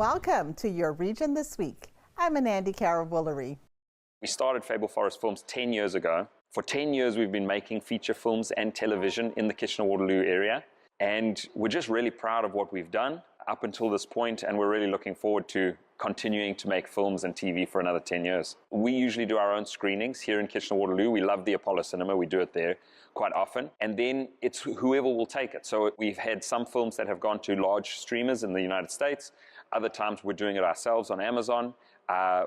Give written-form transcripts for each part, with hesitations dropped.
Welcome to your region this week. I'm Anandi Karawulleri. We started Fable Forest Films 10 years ago. For 10 years, we've been making feature films and television in the Kitchener-Waterloo area. And we're just really proud of what we've done up until this point, and we're really looking forward to continuing to make films and TV for another 10 years. We usually do our own screenings here in Kitchener-Waterloo. We love the Apollo Cinema. We do it there quite often. And then it's whoever will take it. So we've had some films that have gone to large streamers in the United States. Other times we're doing it ourselves on Amazon.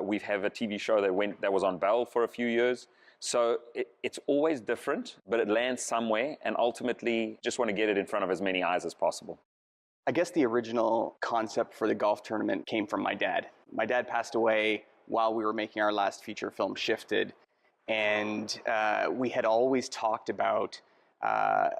We have a TV show that was on Bell for a few years. So it's always different, but it lands somewhere, and ultimately just want to get it in front of as many eyes as possible. I guess the original concept for the golf tournament came from my dad. My dad passed away while we were making our last feature film, Shifted, and we had always talked about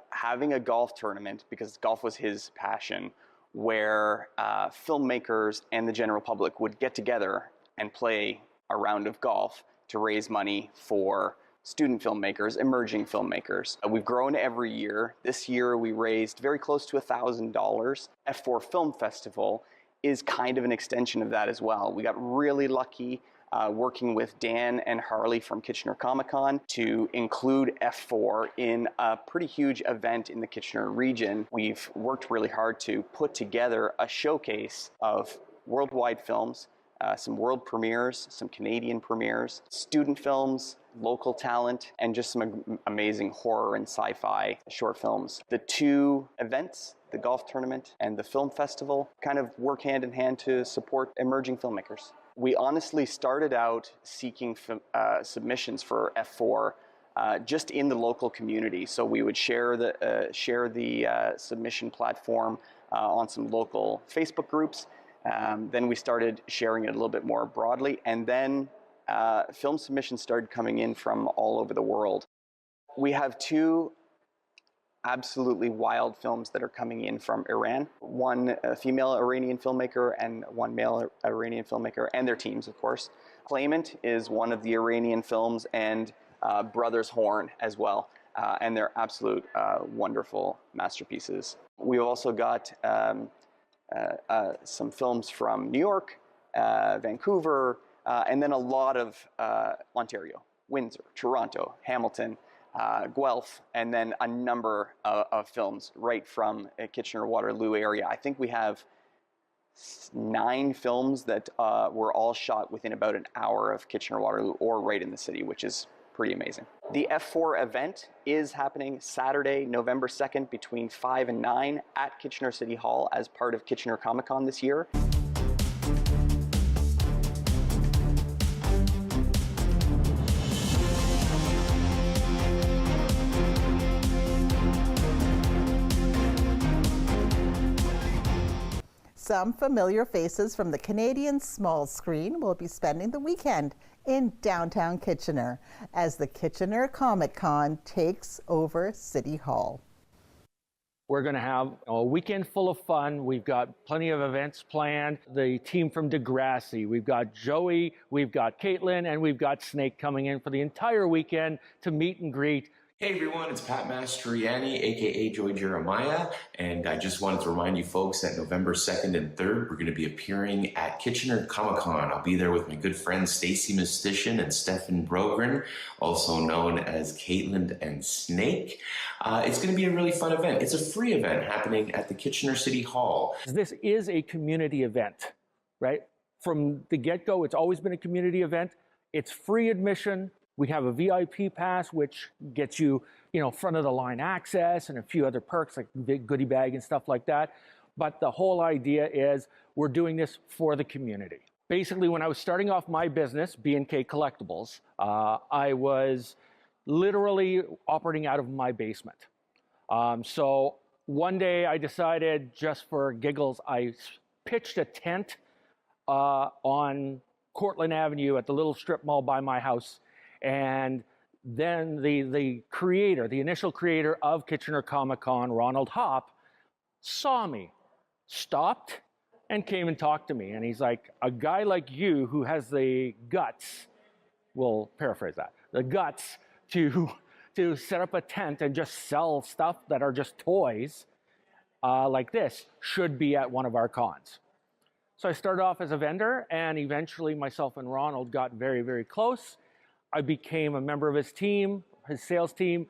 having a golf tournament, because golf was his passion, where filmmakers and the general public would get together and play a round of golf to raise money for student filmmakers, emerging filmmakers. We've grown every year. This year we raised very close to $1,000. F4 Film Festival is kind of an extension of that as well. We got really lucky working with Dan and Harley from Kitchener Comic-Con to include F4 in a pretty huge event in the Kitchener region. We've worked really hard to put together a showcase of worldwide films, some world premieres, some Canadian premieres, student films, local talent, and just some amazing horror and sci-fi short films. The two events, the golf tournament and the film festival, kind of work hand in hand to support emerging filmmakers. We honestly started out seeking submissions for F4 just in the local community. So we would share the submission platform on some local Facebook groups. Then we started sharing it a little bit more broadly, and then film submissions started coming in from all over the world. We have two absolutely wild films that are coming in from Iran. One female Iranian filmmaker and one male Iranian filmmaker, and their teams, of course. Claimant is one of the Iranian films, and Brothers Horn as well. And they're absolute wonderful masterpieces. We've also got some films from New York, Vancouver, and then a lot of Ontario, Windsor, Toronto, Hamilton, Guelph, and then a number of films right from Kitchener-Waterloo area. I think we have 9 films that were all shot within about an hour of Kitchener-Waterloo or right in the city, which is pretty amazing. The F4 event is happening Saturday, November 2nd between 5 and 9 at Kitchener City Hall as part of Kitchener Comic-Con this year. Some familiar faces from the Canadian small screen will be spending the weekend in downtown Kitchener as the Kitchener Comic-Con takes over City Hall. We're going to have a weekend full of fun. We've got plenty of events planned. The team from Degrassi, we've got Joey, we've got Caitlin, and we've got Snake coming in for the entire weekend to meet and greet. Hey everyone, it's Pat Mastroianni, aka Joey Jeremiah, and I just wanted to remind you folks that November 2nd and 3rd, we're going to be appearing at Kitchener Comic-Con. I'll be there with my good friends Stacy Mistician and Stefan Brogren, also known as Caitlin and Snake. It's going to be a really fun event. It's a free event happening at the Kitchener City Hall. This is a community event, right? From the get-go, it's always been a community event. It's free admission. We have a VIP pass, which gets you, front of the line access and a few other perks like big goodie bag and stuff like that. But the whole idea is we're doing this for the community. Basically, when I was starting off my business, B&K Collectibles, I was literally operating out of my basement. So one day I decided, just for giggles, I pitched a tent on Cortlandt Avenue at the little strip mall by my house. And then the initial creator of Kitchener Comic-Con, Ronald Hopp, saw me, stopped, and came and talked to me. And he's like, a guy like you who has the guts, we'll paraphrase that, the guts to set up a tent and just sell stuff that are just toys like this should be at one of our cons. So I started off as a vendor, and eventually myself and Ronald got very, very close. I became a member of his team, his sales team.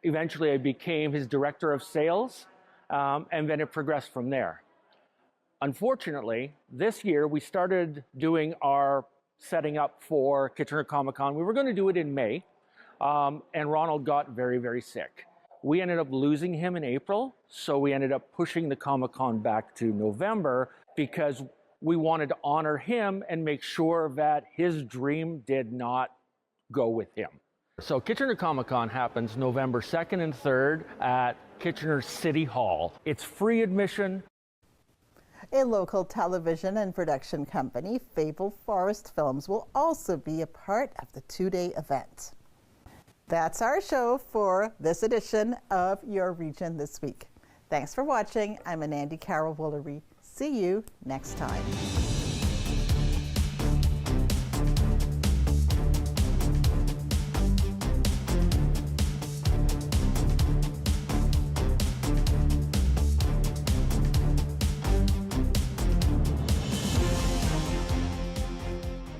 Eventually I became his director of sales, and then it progressed from there. Unfortunately, this year we started doing our setting up for Kitchener Comic-Con. We were going to do it in May, and Ronald got very, very sick. We ended up losing him in April, so we ended up pushing the Comic-Con back to November because we wanted to honor him and make sure that his dream did not go with him. So Kitchener Comic-Con happens November 2nd and 3rd at Kitchener City Hall. It's free admission. A local television and production company, Fable Forest Films, will also be a part of the two-day event. That's our show for this edition of Your Region This Week. Thanks for watching. I'm Anandi Carroll-Woolery. See you next time.